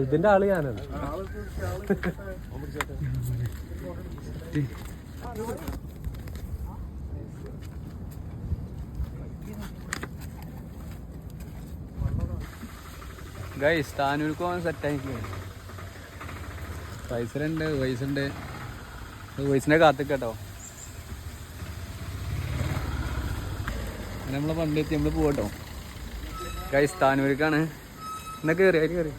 ഇതിന്റെ ആള് ഞാനാണ്. ഗൈസ് താനൂർക്ക് പോകാൻ സെറ്റായി. പൈസ ഉണ്ട് വയസ്സിനെ കാത്തിക്ക് കേട്ടോ. നമ്മളെ പണ്ടെത്തി നമ്മള് പോകട്ടോ. ഗൈസ് താനൂർക്കാണ്. എന്നാ കയറി അതിൽ കയറി.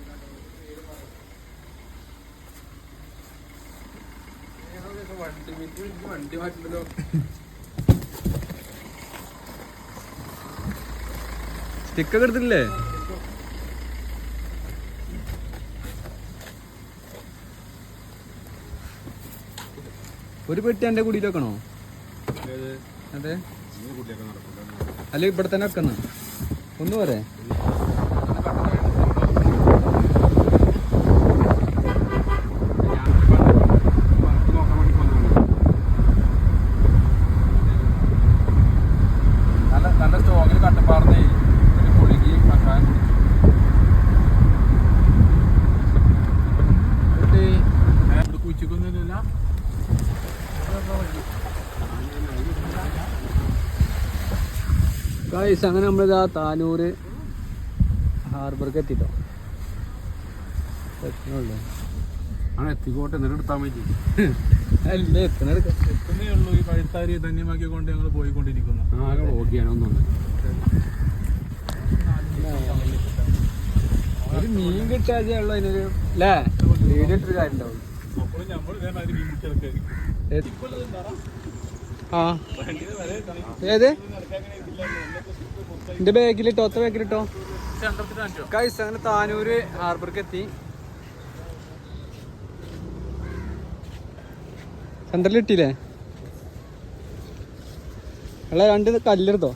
സ്റ്റിക്കൊക്കെ എടുത്തില്ലേ? ഒരു പെട്ടി എൻ്റെ കുടിയിൽ വെക്കണോ? അതെ, അല്ല ഇവിടെ തന്നെ വെക്കുന്ന ഒന്ന് പോരെ? നല്ല സ്റ്റോക്കിൽ കട്ടപ്പാടുന്നേ പുളിക്ക് കഷായം കുച്ചിക്കൊന്നുമില്ല. ഗൈസ് അങ്ങനെ നമ്മളിതാ താനൂര് ഹാർബർക്ക് എത്തിട്ടോ. എത്തണുള്ളൂ എത്തിക്കോട്ടെ. എന്നിട്ട് എടുത്താൽ മതി. അല്ലേ എത്തുന്നേ ഉള്ളൂ. ഈ പഴുത്താരി ധന്യമാക്കിക്കൊണ്ട് ഞങ്ങൾ പോയിക്കൊണ്ടിരിക്കുന്നു. ആകെ ഓടിയാണ് ഒന്നൊന്ന്. ഒരു മീൻ കിട്ടാതെ ഉള്ളു അതിനൊരു അല്ലേ വീടിട്ടൊരു കാര്യം ഉണ്ടാവും. ആ ഏത് എന്റെ ബാഗിലിട്ടോ? ഒത്ത ബാഗിലിട്ടോ. ഗൈസ് അങ്ങനെ താനൂര് ഹാർബർക്ക് എത്തി. സെന്ററിൽ ഇട്ടില്ലേ? അല്ല രണ്ട് കല്ലെടുത്തോ?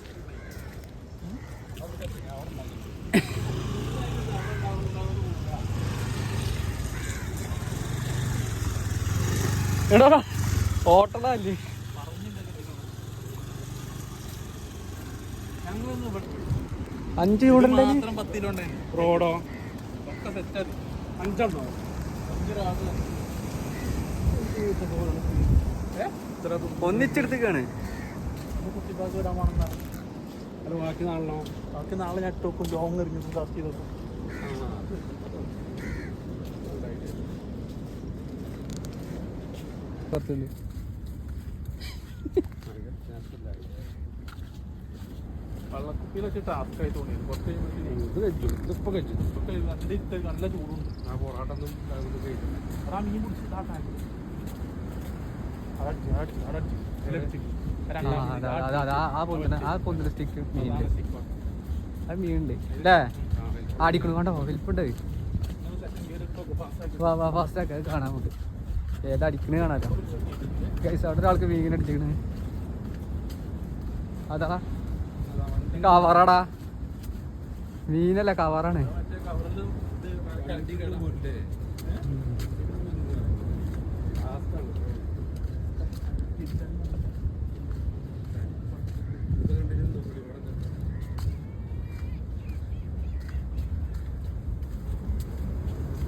എടാ ഹോട്ടലല്ലേ? അഞ്ച് റോഡോ അഞ്ചെണ്ണോ? ഒന്നിച്ചെടുത്തേക്കാണ്. അത് ബാക്കി നാളെ ഞാൻ ഇട്ടോക്കും. ലോങ് എറിഞ്ഞു കാസ്റ്റ് ചെയ്തോക്കും. വള്ളക്കുപ്പിയിൽ വെച്ച് ടാസ്ക് ആയി തോന്നിയത്. കുറച്ച് നല്ല ചൂടുണ്ട്. ആ പൊറാട്ടൊന്നും അതാ മീൻ പിടിച്ചിട്ട് ആ ടാങ്ക് സ്റ്റിക്ക് അത് മീനുണ്ട് അല്ലേ? ആടിക്കണു കണ്ടോ? വലിപ്പുണ്ട്. ഫാസ്റ്റ് ആക്കി അത് കാണാൻ നമുക്ക്. ഏതാ അടിക്കണേ കാണാലോ. ഗൈസ് അവിടെ ഒരാൾക്ക് മീൻ അടിച്ചിക്കണ്. അതാ കവറാടാ. മീനല്ല കവറാണ്.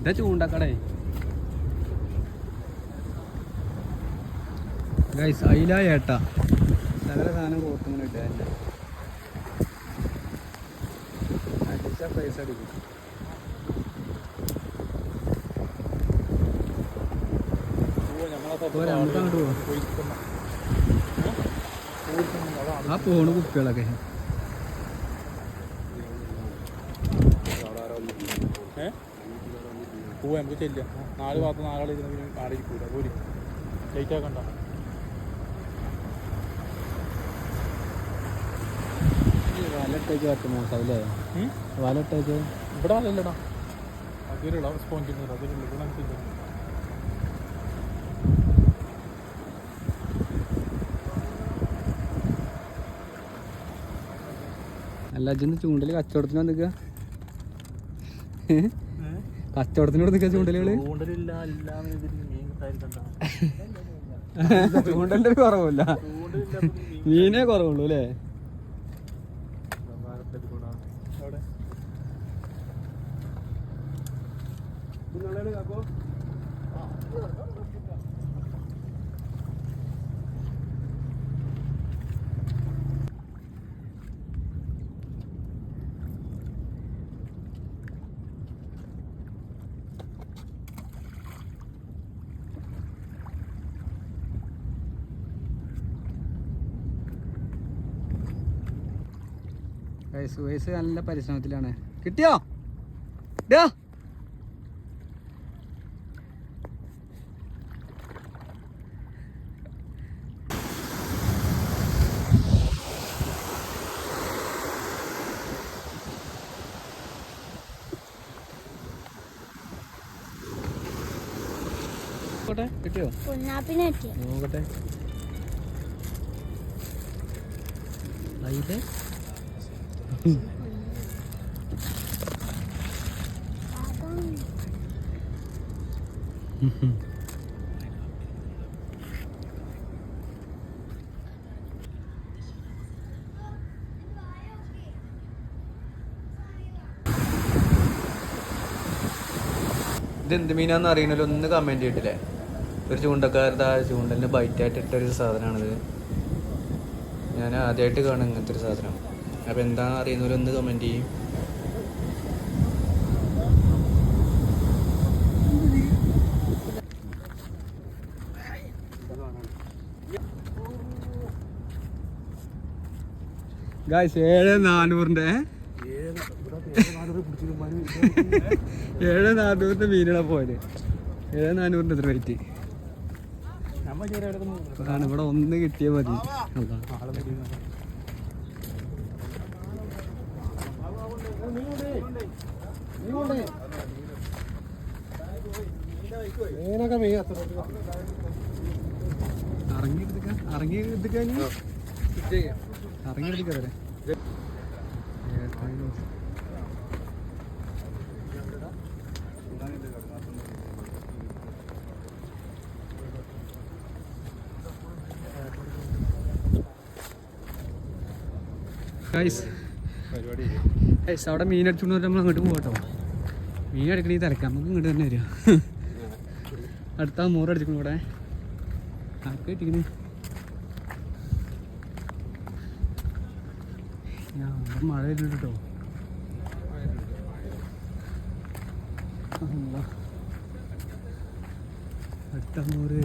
ഇതാ ചൂണ്ടക്കടേ ഗൈസ്. അയില ഏട്ടാ സകല സാധനം കോർത്തുങ്ങനെ ഇട്ട അടിച്ച പൈസ അടിക്കും. അങ്ങോട്ട് പോവാം. ആ പോണ കുപ്പികളൊക്കെ പോവാ. നമുക്ക് ചെല്ലാം. 4 ഭാഗത്ത് 4 ആൾ ഇരുന്നെങ്കിലും ആടിരിക്കൂല. പോരി ലൈറ്റ് ആക്കണ്ട. വലട്ടേക്ക് പറ്റും മോശമല്ലേ? വലട്ടേക്ക് ഇവിടെ വല്ലല്ലടാ. അതിലുള്ള സ്പോഞ്ചിന് അതിലുള്ള ഇവിടെ നമുക്കില്ല. അല്ല അച്ഛന് ചൂണ്ടല് കച്ചവടത്തിന് വന്നിക്ക? കച്ചവടത്തിനോട് നിൽക്കുക ചൂണ്ടലുകള്? ചൂണ്ടലിന്റെ കുറവില്ല, മീനേ കുറവുള്ളൂ അല്ലേ? സുഹേസ് നല്ല പരിശ്രമത്തിലാണ്. കിട്ടിയോ? ഇടാ കിട്ടിയോ? നോക്കട്ടെ. അതിലെ ഇതെന്ത് മീനാന്ന് അറിയണല്ലോ, ഒന്ന് കമൻറ്റ് ചെയ്തിട്ടില്ലേ? ഒരു ചൂണ്ടക്കാരുടെ ചൂണ്ടലിന് ബൈറ്റായിട്ട് ഇട്ടൊരു സാധനമാണിത്. ഞാൻ ആദ്യമായിട്ട് കാണും ഇങ്ങനത്തെ ഒരു സാധനം. അപ്പോൾ എന്താണെന്ന് അറിയുന്നവരൊന്ന് കമൻറ്റ് ചെയ്യും. ഗായ്സ് 7400 7400 മീനുകളാ പോയത്. 7400 എത്ര റേറ്റ് അതാണ്. ഇവിടെ ഒന്ന് കിട്ടിയാൽ മതി. ഇറങ്ങിയെടുക്കാതെ അവിടെ മീൻ അടിച്ചുകൊണ്ട് നമ്മൾ അങ്ങോട്ട് പോകട്ടോ. മീൻ അടിക്കണേ തിരക്കാം, നമുക്ക് ഇങ്ങോട്ട് തന്നെ വരിക. അടുത്ത മോറടിച്ചിക്കണം ഇവിടെ ആർക്ക് കിട്ടിക്കണ്. മഴ വരുന്നുണ്ട് കേട്ടോ. അടുത്ത മോറ്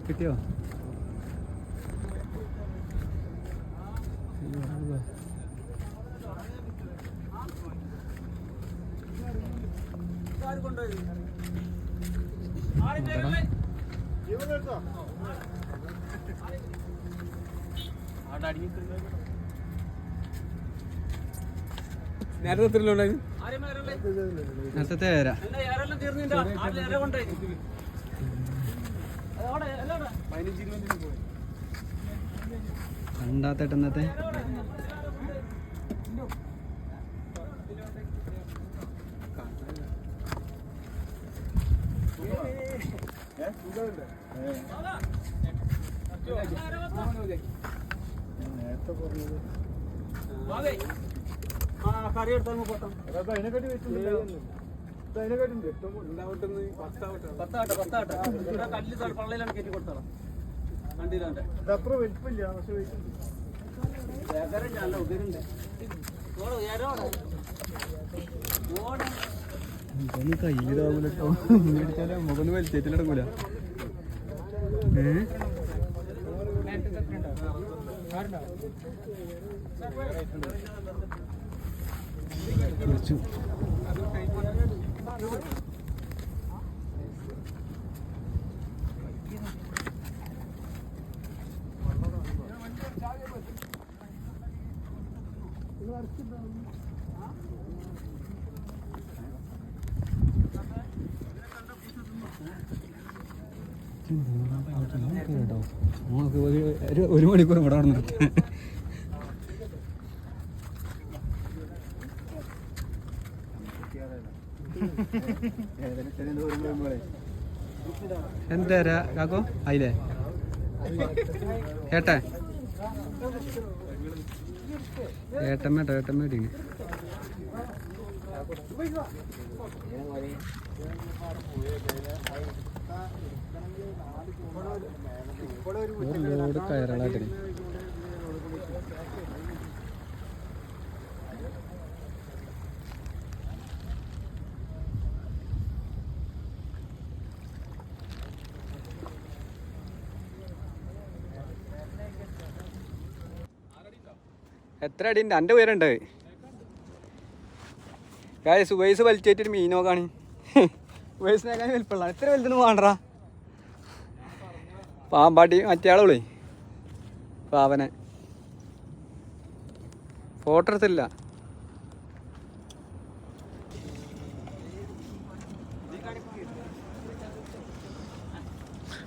കിട്ടിയോ? നേരത്തെ വരാം. കണ്ടാത്തേട്ടന്നത്തെ കറി എടുത്താൽ അതിനെക്കാട്ടി കല്ല് പള്ളയിലാണ് കയറ്റി കൊടുത്തോളാം. അത്ര വലിപ്പില്ല, കയ്യിലാവൂല കേട്ടോ. മേടിച്ചാലേ മുഖം വലിച്ചേറ്റിൽ നടക്കൂല. ഒരു മണിക്കൂർ ഇവിടെ അവിടെ നിർത്താൻ. എന്താ കാക്കോ ആയില്ലേ ഏട്ടൻ? ഏട്ടമ്മ ഇടിങ്ങ് ലോഡ് കയറളായിട്ട് എത്ര അടി ഉണ്ട്? എൻ്റെ ഉയരണ്ട് സുബൈസ് വലിച്ചേറ്റൊരു മീൻ നോക്കാണ്. സുബൈസിനേക്കാൾ വലിപ്പമുള്ള എത്ര വലുതൊന്നും വേണ്ടടാ. പാമ്പാട്ടി മറ്റേ ആളോളേ പാവനെ ഫോട്ടോ എടുത്തില്ല.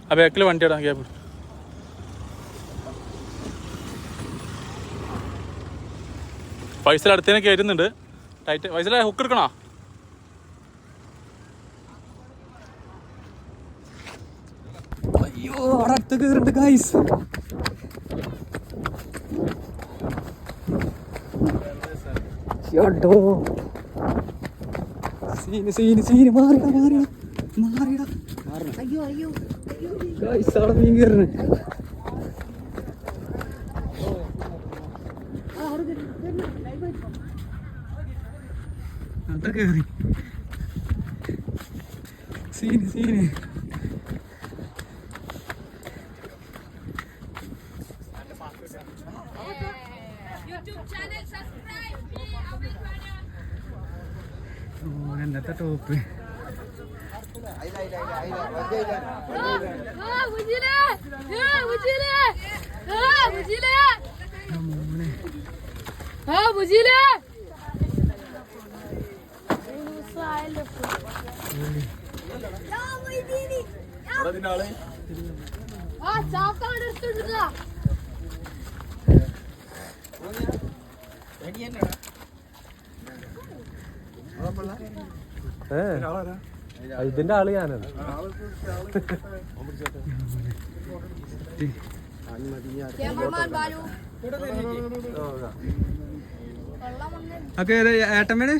ആ ബാക്കിൽ വണ്ടി ഇടാം ക്യാബ്. പൈസ അടുത്തേനെ കയറ്റുന്നുണ്ട്. ടൈറ്റ് പൈസ ഹുക്ക് എടുക്കണോ? അയ്യോ അവിടെ അടുത്ത് കയറുണ്ട് ഗൈസ്. സീന് മാറിടാ ഗൈസ് അവിടെ മീൻ കയറണേ. അത് കയറി സീന് എന്നത്തെ ടോപ്പ് ഇതിന്റെ ആള് ഞാനാണ്. ഒക്കെ ഏട്ടമ്മേണ്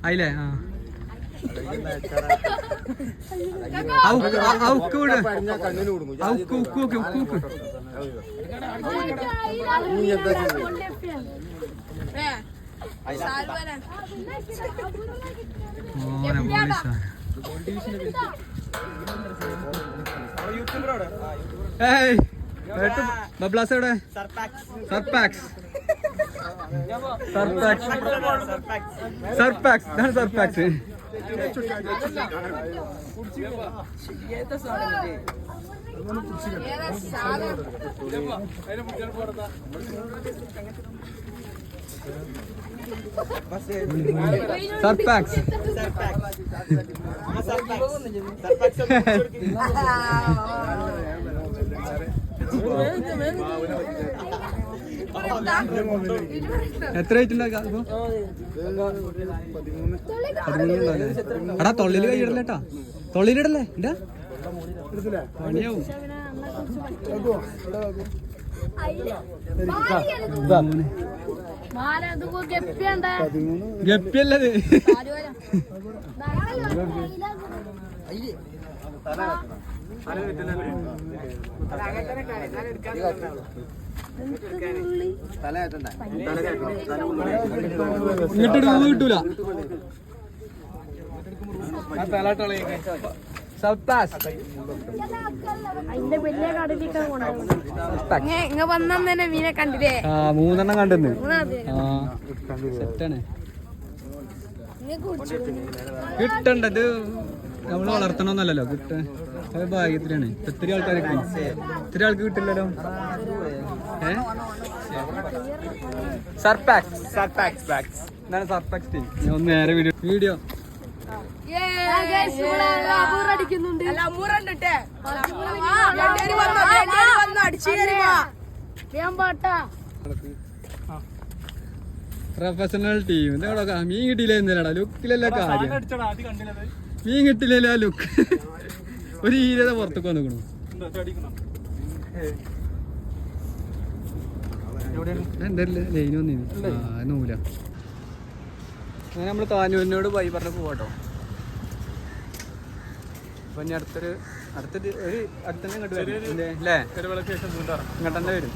ആയില്ലേ? ആ ബബ്ലാസ് എവിടെ? സർപാക്സ് ഇതാണ് സർപാക്സ്. സർപാക്സ് എത്ര ആയിട്ടുണ്ടോ? എടാ തൊള്ളില് കൈയിടല്ലേട്ടാ, തൊള്ളിലിടല്ലേ എന്താ പണിയാവും. ഗപ്പിയല്ലത്. ഇങ്ങോട്ട് കിട്ടൂല. മീനെ കണ്ടില്ലേ? 3 കണ്ടെന്ന്. സെറ്റാണ്. കിട്ടണ്ടത് നമ്മള് വളർത്തണമെന്നല്ലോ. ഭാഗ്യത്തിലാണ്. ഒത്തിരി ആൾക്കാരൊക്കെ ഒത്തിരി ആൾക്ക് കിട്ടില്ലല്ലോ. ഞാൻ ഒന്ന് നേരെ വീഡിയോ പ്രൊഫഷണൽ ടീം. ഇതെവിടെ മീൻ കിട്ടിയില്ലേടാ? ലുക്കിലല്ല കാര്യം. മീൻ കിട്ടില്ല ലുക്ക്. ഒരു ഈരത പുറത്തേക്ക് വന്നിക്കണു. എന്റെ ലൈൻ വന്നിന് നൂല അങ്ങനെ നമ്മൾ താനൂരിനോട് ബൈ പറഞ്ഞ് പോവാട്ടോ. അപ്പം ഇനി അടുത്തൊരു ഒരു അടുത്തന്നെ ഇങ്ങോട്ട് വരും അല്ലേ? ഒരു വിളക്ക് ശേഷം വീണ്ടും ഇങ്ങോട്ട് തന്നെ വരും.